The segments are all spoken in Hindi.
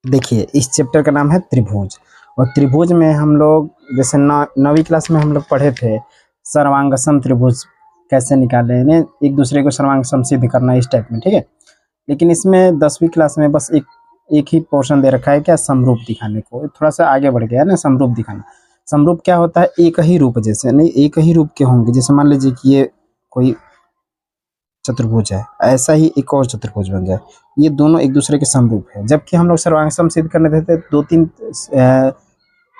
देखिए इस चैप्टर का नाम है त्रिभुज। और त्रिभुज में हम लोग जैसे 9वीं क्लास में हम लोग पढ़े थे सर्वांगसम त्रिभुज कैसे निकाले, यानी एक दूसरे को सर्वांगसम सिद्ध करना इस टाइप में, ठीक है। लेकिन इसमें 10वीं क्लास में बस एक ही पोर्शन दे रखा है, क्या, समरूप दिखाने को। थोड़ा सा आगे बढ़ गया है ना, समरूप दिखाना। समरूप क्या होता है, एक ही रूप, जैसे नहीं एक ही रूप के होंगे, जैसे मान लीजिए कि ये कोई चतुर्भुज है, ऐसा ही एक और चतुर्भुज बन जाए, ये दोनों एक दूसरे के समरूप है। जबकि हम लोग सर्वांगसम सिद्ध करने देते दो तीन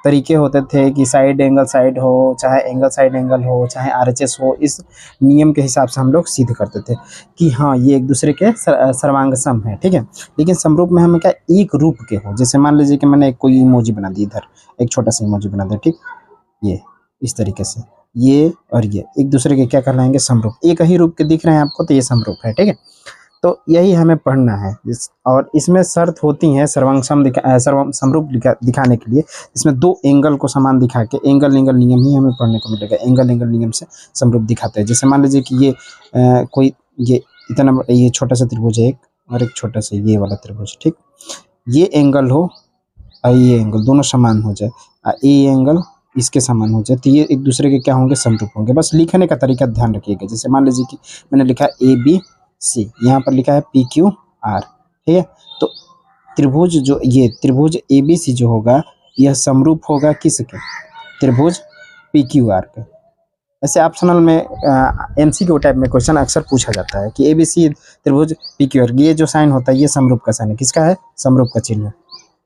तरीके होते थे कि साइड एंगल साइड हो, चाहे एंगल साइड एंगल हो, चाहे आरएचएस हो। इस नियम के हिसाब से हम लोग सिद्ध करते थे कि हाँ ये एक दूसरे के सर्वांगसम है, ठीक है। लेकिन समरूप में हमें क्या, एक रूप के हो। जैसे मान लीजिए कि मैंने कोई इमोजी बना दी, इधर एक छोटा सा इमोजी बना दिया, ठीक, ये इस तरीके से, ये और ये एक दूसरे के क्या कहलाएंगे, समरूप। एक ही रूप के दिख रहे हैं आपको तो ये समरूप है, ठीक है। तो यही हमें पढ़ना है और इसमें शर्त होती है समरूप दिखाने के लिए। इसमें दो एंगल को समान दिखा के, एंगल एंगल नियम ही हमें पढ़ने को मिलेगा। एंगल एंगल नियम से समरूप दिखाते हैं। जैसे मान लीजिए कि ये कोई ये इतना ये छोटा सा त्रिभुज है एक, और एक छोटा सा ये वाला त्रिभुज, ठीक। ये एंगल हो और ये एंगल दोनों समान हो जाए और ये एंगल इसके समान हो जाए, तो ये एक दूसरे के क्या होंगे, समरूप होंगे। बस लिखने का तरीका ध्यान रखिएगा। जैसे मान लीजिए कि मैंने लिखा ABC, यहाँ पर लिखा है PQR, ठीक है। तो त्रिभुज जो ये त्रिभुज ABC जो होगा, यह समरूप होगा किसके, त्रिभुज PQR के। ऐसे ऑप्शनल में MCQ टाइप में क्वेश्चन अक्सर पूछा जाता है कि ABC त्रिभुज PQR, ये जो साइन होता है ये समरूप का साइन है। किसका है, समरूप का चिन्ह,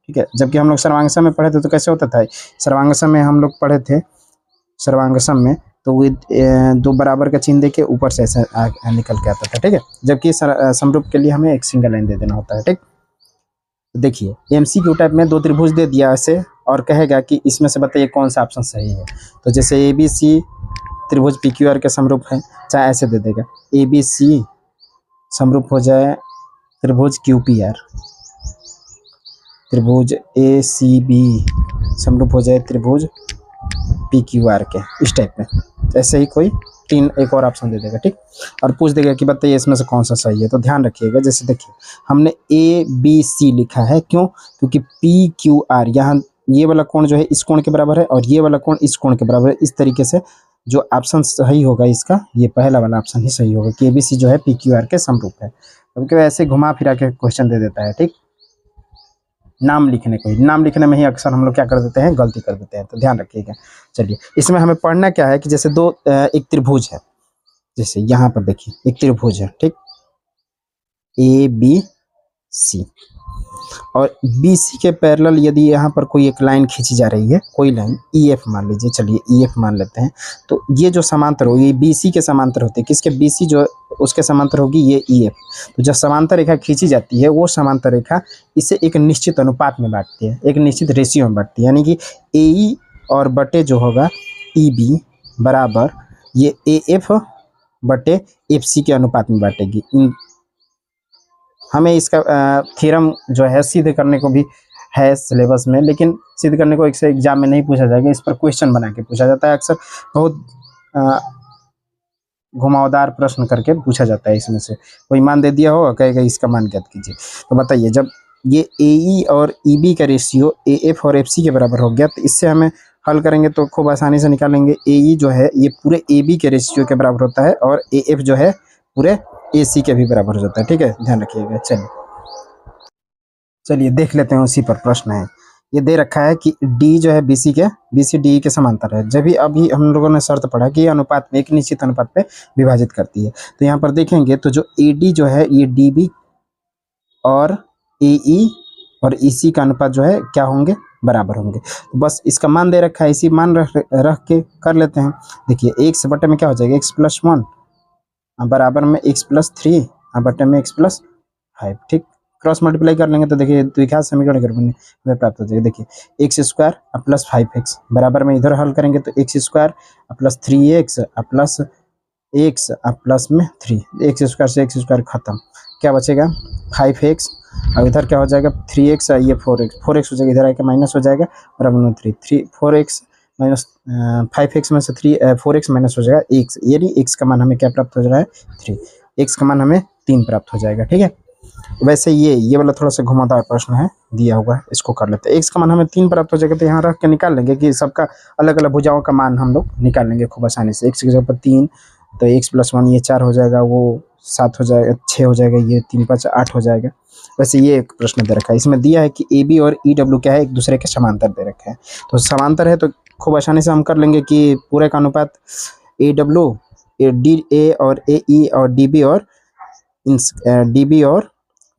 ठीक है। जबकि हम लोग सर्वांगसम में पढ़े थे तो कैसे होता था, सर्वांगसम में हम लोग पढ़े थे, सर्वांगसम में तो वो दो बराबर का चिन्ह देके ऊपर से ऐसा निकल के आता था, ठीक है। जबकि समरूप के लिए हमें एक सिंगल लाइन दे देना होता है, ठीक। तो देखिए MCQ टाइप में दो त्रिभुज दे दिया ऐसे, और कहेगा कि इसमें से बताइए कौन सा ऑप्शन सही है। तो जैसे ABC त्रिभुज PQR के समरूप है, चाहे ऐसे दे देगा ABC समरूप हो जाए त्रिभुज QPR, त्रिभुज ACB समरूप हो जाए त्रिभुज PQR के, इस टाइप में। ऐसे ही कोई तीन एक और ऑप्शन दे देगा, ठीक। और पूछ देगा कि बताइए इसमें से कौन सा सही है। तो ध्यान रखिएगा, जैसे देखिए हमने ABC लिखा है, क्यों, क्योंकि PQR यहाँ ये वाला कोण जो है इस कोण के बराबर है और ये वाला कोण इस कोण के बराबर है। इस तरीके से जो ऑप्शन सही होगा इसका, ये पहला वाला ऑप्शन ही सही होगा कि ABC जो है PQR के समरूप है। क्योंकि ऐसे घुमा फिरा के क्वेश्चन दे देता है, ठीक। नाम लिखने में ही अक्सर हम लोग क्या कर देते हैं, गलती कर देते हैं, तो ध्यान रखिएगा। चलिए इसमें हमें पढ़ना क्या है कि जैसे एक त्रिभुज है, जैसे यहाँ पर देखिए एक त्रिभुज है, ठीक, ABC और BC के पैरेलल यदि यहाँ पर कोई एक लाइन खींची जा रही है, कोई लाइन EF मान लीजिए, चलिए EF मान लेते हैं। तो ये जो समांतर होगी BC के समांतर होते हैं, किसके, BC जो उसके समांतर होगी ये EF। तो जब समांतर रेखा खींची जाती है वो समांतर रेखा इसे एक निश्चित अनुपात में बांटती है, एक निश्चित रेशियो में बांटती है। यानी कि AE और बटे जो होगा EB बराबर ये AF बटे FC के अनुपात में बांटेगी। हमें इसका थ्योरम जो है सिद्ध करने को भी है सिलेबस में, लेकिन सिद्ध करने को एक से एग्जाम में नहीं पूछा जाएगा, इस पर क्वेश्चन बना के पूछा जाता है। अक्सर बहुत घुमावदार प्रश्न करके पूछा जाता है। इसमें से कोई मान दे दिया होगा, कहेगा इसका मान ज्ञात कीजिए। तो बताइए जब ये AE और EB का रेशियो AF और FC के बराबर हो गया, तो इससे हमें हल करेंगे तो खूब आसानी से निकालेंगे। AE जो है ये पूरे AB के रेशियो के बराबर होता है और AF जो है पूरे AC के भी बराबर हो जाता है, ठीक है। ध्यान रखिएगा। चलिए देख लेते हैं, उसी पर प्रश्न है। ये दे रखा है कि D जो है BC DE के समांतर है। जब भी अभी हम लोगों ने शर्त पढ़ा कि ये अनुपात में एक निश्चित अनुपात पे विभाजित करती है। तो यहाँ पर देखेंगे तो जो AD जो है ये DB और AE और EC का अनुपात जो है क्या होंगे, बराबर होंगे। तो बस इसका मान दे रखा है, इसी मान रख के कर लेते हैं। देखिए x बटे में क्या हो जाएगा, x+1 बराबर में x+3 बटे में x+5, ठीक। क्रॉस मल्टीप्लाई कर लेंगे तो देखिए द्विघात समीकरण हमें प्राप्त हो जाएगा। देखिए x² प्लस 5x बराबर में इधर हल करेंगे तो x² plus 3x plus x plus में 3, x² से x² खत्म, क्या बचेगा 5x और इधर क्या हो जाएगा 3x, ये 4x हो जाएगा, इधर आके माइनस हो जाएगा बराबर में 4x माइनस 5x में से 4x माइनस हो जाएगा x, यानी x का मान हमें क्या प्राप्त हो रहा है 3, x का मान हमें 3 प्राप्त हो जाएगा, ठीक है। वैसे ये वाला थोड़ा सा घुमावदार प्रश्न है, दिया हुआ है, इसको कर लेते हैं। एक्स का मान हमें 3 प्राप्त हो जाएगा, तो यहाँ रख के निकाल लेंगे कि सबका अलग अलग भुजाओं का मान हम लोग निकाल लेंगे खूब आसानी से। एक्स की जगह पर 3, तो एक्स प्लस 1 ये 4 हो जाएगा, वो 7 हो जाएगा, 6 हो जाएगा, ये 3 5 8 हो जाएगा। वैसे ये एक प्रश्न दे रखा है, इसमें दिया है कि ए बी और ई डब्ल्यू क्या है, एक दूसरे के समांतर दे रखे हैं। तो समांतर है तो खूब आसानी से हम कर लेंगे कि पूरे का अनुपात ए डब्ल्यू, डी ए और ए ई और डी बी और डी बी और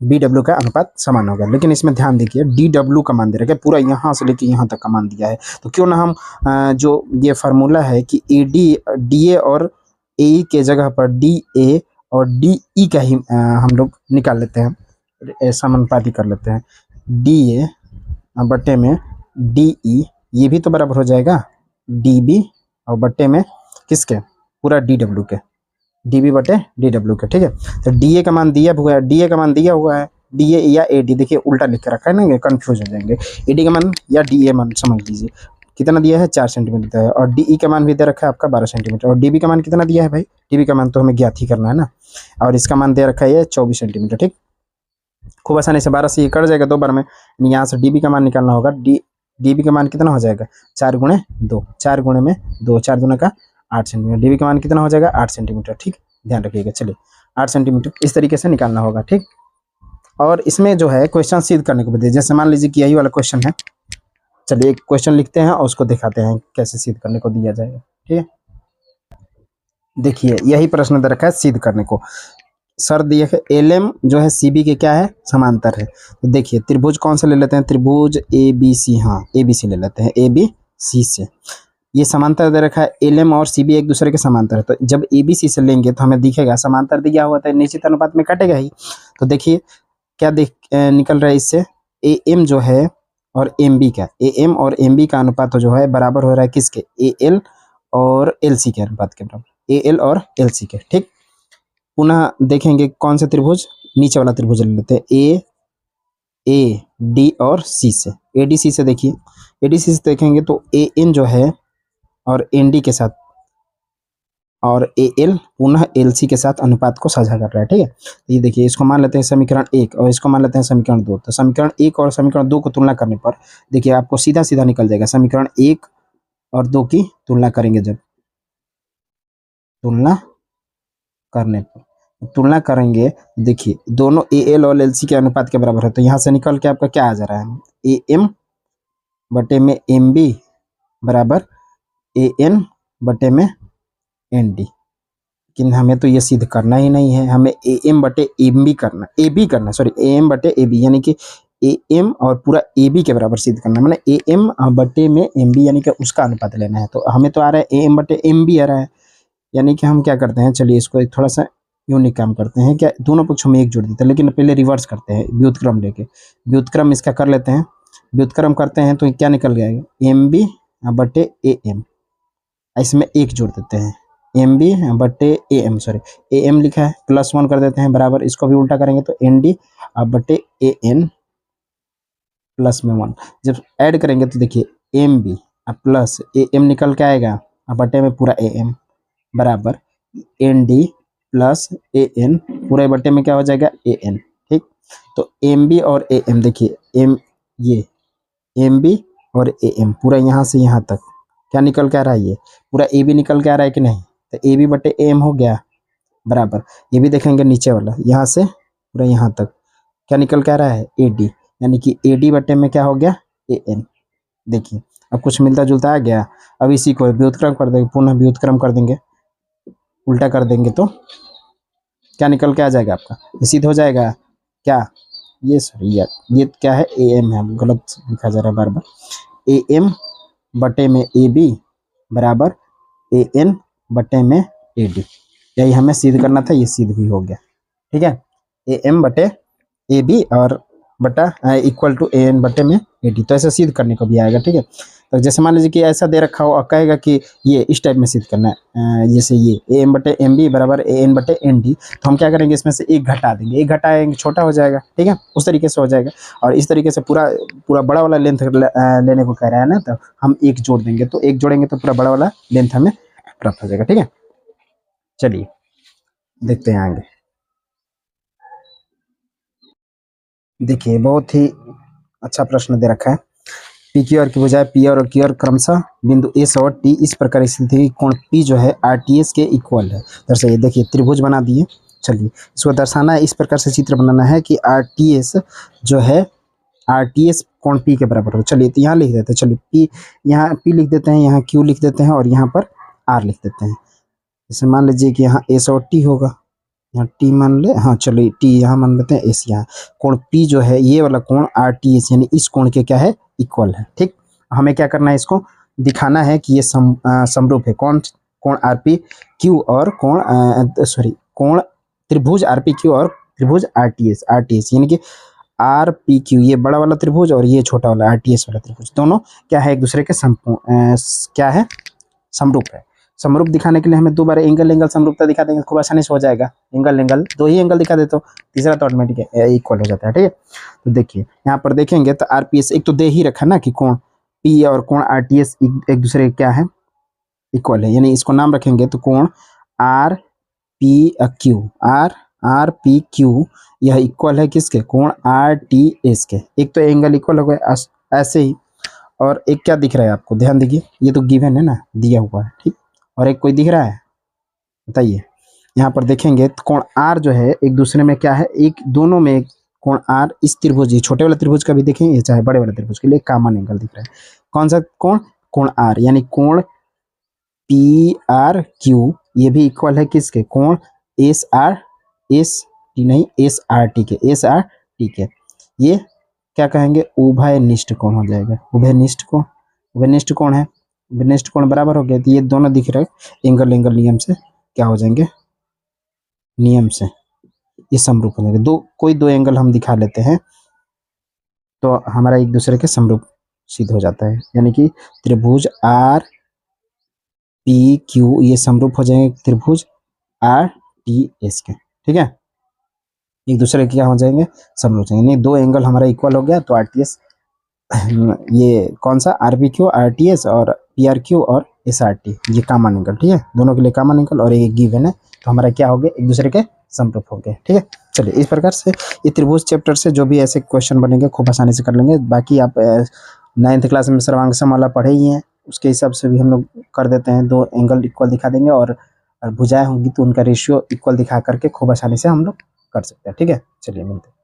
बी डब्ल्यू का अनुपात समान होगा। लेकिन इसमें ध्यान देखिए, डी डब्ल्यू का मान दे रखा है, पूरा यहाँ से लेके यहाँ तक का मान दिया है। तो क्यों ना हम जो ये फार्मूला है कि ए डी ए और ए ई के जगह पर डी ए और डी ई का ही हम लोग निकाल लेते हैं, समानुपाती कर लेते हैं। डी ए बट्टे में डी ई, ये भी तो बराबर हो जाएगा डी बी और बट्टे में किसके, पूरा डी डब्ल्यू के, डी बी बटे डी डब्ल्यू के। ठीक है, तो डी ए का मान दिया हुआ है, डी ए का मान दिया हुआ है, डी ए या ए डी, देखिए उल्टा लिख के रखा है ना, कंफ्यूज हो जाएंगे। ए डी का मान या डी ए मान समझ लीजिए, कितना दिया है 4 सेंटीमीटर है, और डी ई का मान भी दे रखा है आपका 12 सेंटीमीटर, और डी बी का मान कितना दिया है भाई, डी बी का मान तो हमें ज्ञात ही करना है ना, और इसका मान दे रखा है 24 सेंटीमीटर। ठीक, खूब आसानी से 12 से ये कट जाएगा 2 बार में, यहाँ से डी बी का मान निकालना होगा। डी बी का मान कितना हो जाएगा, 4 गुणे 2, 4 गुणे में 2, 4 दूना का 8 सेंटीमीटर। डी बी का मान कितना हो जाएगा 8 सेंटीमीटर। ठीक, ध्यान रखिएगा। चलिए 8 सेंटीमीटर इस तरीके से निकालना होगा। ठीक, और इसमें जो है क्वेश्चन सिद्ध करने को बताइए, जैसे मान लीजिए कि यही वाला क्वेश्चन है। चलिए एक क्वेश्चन लिखते हैं और उसको दिखाते हैं कैसे सिद्ध करने को दिया जाएगा। ठीक है, देखिए यही प्रश्न दे रखा है सिद्ध करने को। सर दिए है एल एम जो है सी बी के क्या है, समांतर है। तो देखिए त्रिभुज कौन सा ले लेते हैं, त्रिभुज ए बी सी, हाँ ए बी सी ले लेते हैं, ए बी सी से ये समांतर दे रखा है, एल एम और सी बी एक दूसरे के समांतर है। तो जब ए बी सी से लेंगे तो हमें दिखेगा समांतर दिया हुआ था, निश्चित अनुपात में कटेगा ही। तो देखिए क्या निकल रहा है इससे, ए एम जो है और एम बी का, ए एम और एम बी का अनुपात जो है बराबर हो रहा है किसके, ए एल और एल सी के अनुपात के बराबर, ए एल और एल सी के। ठीक, पुनः देखेंगे कौन सा त्रिभुज, नीचे वाला त्रिभुज ले लेते हैं, ए डी और सी से, ए डी सी से देखिए, ए डी सी से देखेंगे तो ए एन जो है और एन डी के साथ और ए एल पुनः एल सी के साथ अनुपात को साझा कर रहा है। ठीक है, ये देखिए इसको मान लेते हैं समीकरण 1 और इसको मान लेते हैं समीकरण 2। तो समीकरण 1 और समीकरण 2 को तुलना करने पर देखिए आपको सीधा सीधा निकल जाएगा, समीकरण 1 और 2 की तुलना करेंगे, जब तुलना करने पर तुलना करेंगे देखिए दोनों ए एल और एल सी के अनुपात के बराबर है। तो यहाँ से निकल के आपका क्या आ जा रहा है, ए एम बटे में एम बी बराबर ए एन बटे में एन डी। लेकिन हमें तो ये सिद्ध करना ही नहीं है, हमें ए एम बटे एम बी करना, ए बी करना, सॉरी ए एम बटे ए बी, यानी कि ए एम और पूरा ए बी के बराबर सिद्ध करना, मैंने ए एम बटे में एम बी यानी कि उसका अनुपात लेना है। तो हमें तो आ रहा है ए एम बटे एम बी आ रहा है, यानी कि हम क्या करते हैं, चलिए इसको थोड़ा सा यूनिक काम करते हैं, क्या दोनों पक्षों में एक जोड़ देते हैं, लेकिन पहले रिवर्स करते हैं, व्युत्क्रम लेके व्युत्क्रम इसका कर लेते हैं। व्युत्क्रम करते हैं तो क्या निकल जाएगा, एम बी बटे ए एम, इसमें एक जोड़ देते हैं, एम बी बटे A M, sorry A M लिखा है, +1 कर देते हैं बराबर, इसको भी उल्टा करेंगे तो एन डी बटे ए एन प्लस में 1, जब ऐड करेंगे तो देखिए M B plus A M निकल के आएगा बटे में पूरा ए एम बराबर N D plus A N पूरे बटे में क्या हो जाएगा ए एन। ठीक, तो एम बी और ए एम देखिए ये एम बी और ए एम पूरा यहाँ से यहाँ तक क्या निकल के आ रहा है, ये पूरा ए बी निकल के आ रहा है कि नहीं, तो ए बी बटे ए एम हो गया बराबर, ये भी देखेंगे नीचे वाला यहाँ से पूरा यहाँ तक क्या निकल के आ रहा है ए डी, यानी कि ए डी बटे में क्या हो गया ए एन। देखिए अब कुछ मिलता जुलता आ गया, अब इसी को व्युत्क्रम कर देंगे, पुनः व्युत्क्रम कर देंगे, उल्टा कर देंगे तो क्या निकल के आ जाएगा आपका, सिद्ध हो जाएगा क्या, ये सॉरी यार ये क्या है ए एम है, गलत लिखा जा रहा है बार बार, ए एम बटे में ए बी बराबर ए एन बटे में ए डी, यही हमें सिद्ध करना था, ये सिद्ध भी हो गया। ठीक है, ए एम बटे ए बी और बटा इक्वल टू ए एन बटे में ए डी, तो ऐसा सिद्ध करने को भी आएगा। ठीक है, तो जैसे मान लीजिए कि ऐसा दे रखा हो और कहेगा कि ये इस टाइप में सिद्ध करना है, जैसे ये ए एम बटे एम बी बराबर ए एन बटे एन डी, तो हम क्या करेंगे इसमें से एक घटा देंगे, एक घटाएंगे छोटा हो जाएगा। ठीक है, उस तरीके से हो जाएगा, और इस तरीके से पूरा पूरा बड़ा वाला लेंथ लेने को कह रहा है ना, तो हम एक जोड़ देंगे, तो एक जोड़ेंगे तो पूरा बड़ा वाला लेंथ हमें प्राप्त हो जाएगा। ठीक है, चलिए देखते हैं आगे। देखिए बहुत ही अच्छा प्रश्न दे रखा है। पी क्यू आर की बजाय पी आर और क्यू आर क्रमशः बिंदु एस और टी इस प्रकार स्थित है कि कोण पी जो है आर टी एस के इक्वल है। दरअसल देखिए त्रिभुज बना दिए। चलिए इसको दर्शाना है, इस प्रकार से चित्र बनाना है कि आर टी एस जो है आर टी एस कोण पी के बराबर हो। चलिए तो यहाँ लिख देते हैं। चलिए पी, यहाँ पी लिख देते हैं, यहाँ क्यू लिख देते हैं और यहाँ पर आर लिख देते हैं। जैसे मान लीजिए कि यहाँ एस और टी होगा, यहाँ टी मान ले, हाँ चलिए टी यहाँ मान लेते हैं, एस यहाँ। कोण पी जो है ये वाला कोण आर टी एस यानी इस कोण के क्या है, इक्वल है। ठीक, हमें क्या करना है, इसको दिखाना है कि ये समरूप है। कौन, कोण आर पी क्यू और कोण कोण त्रिभुज आर पी क्यू और त्रिभुज आर टी एस यानी कि आर पी क्यू ये बड़ा वाला त्रिभुज और ये छोटा वाला आर टी एस वाला त्रिभुज, दोनों क्या है, एक दूसरे के क्या है, समरूप है। समरूप दिखाने के लिए हमें दो बार एंगल समरूपता दिखा देंगे, खूब आसानी से हो जाएगा। एंगल दो ही एंगल दिखा देते हो, तीसरा तो ऑटोमेटिक इक्वल हो जाता है। ठीक है, तो देखिए यहाँ पर देखेंगे तो आरपीएस एक तो दे ही रखा ना कि कोण पी और कोण आरटीएस एक दूसरे क्या है, इक्वल है, यानी इसको नाम रखेंगे तो कोण R P Q, R P Q यह इक्वल है किसके, कोण आर टी एस के। एक तो एंगल इक्वल हो गए ऐसे ही, और एक क्या दिख रहा है आपको, ध्यान दीजिए, ये तो गिवन है ना, दिया हुआ है। ठीक, और एक कोई दिख रहा है, बताइए। यहाँ पर देखेंगे तो कोण आर जो है एक दूसरे में क्या है, एक दोनों में कोण आर इस त्रिभुज, ये छोटे वाले त्रिभुज का भी देखेंगे चाहे बड़े वाले त्रिभुज के लिए कॉमन एंगल दिख रहा है। कौन सा कोण, कोण आर, यानी कोण पी आर क्यू ये भी इक्वल है किसके, कोण एस आर, एस टी नहीं, एस आर टी के, एस आर टी के। ये क्या कहेंगे, उभयनिष्ठ कोण हो जाएगा। उभयनिष्ठ कोण, उभयनिष्ठ कोण है, उभयनिष्ठ कोण बराबर हो गया। तो ये दोनों दिख रहे एंगल नियम से क्या हो जाएंगे, नियम से ये समरूप हो जाएंगे। कोई दो एंगल हम दिखा लेते हैं तो हमारा एक दूसरे के समरूप सिद्ध हो जाता है, यानी कि त्रिभुज आर पी क्यू ये समरूप हो जाएंगे त्रिभुज आर टी एस के। ठीक है, एक दूसरे के क्या हो जाएंगे, समरूप हो जाएंगे। नहीं, दो एंगल हमारा इक्वल हो गया तो आर टी एस ये कौन सा, R P Q R T S और पी आर क्यू और एस आर टी ये कॉमन एंगल। ठीक है, दोनों के लिए कॉमन एंगल और एक गिवन है, तो हमारा क्या हो गया, एक दूसरे के समरूप हो गए। ठीक है, चलिए इस प्रकार से ये त्रिभुज चैप्टर से जो भी ऐसे क्वेश्चन बनेंगे खूब आसानी से कर लेंगे। बाकी आप 9th क्लास में सर्वांग समवाला पढ़े ही हैं, उसके हिसाब से भी हम लोग कर देते हैं। दो एंगल इक्वल दिखा देंगे और भुजाएं होंगी तो उनका रेशियो इक्वल दिखा करके खूब आसानी से हम लोग कर सकते हैं। ठीक है, चलिए मिलते हैं।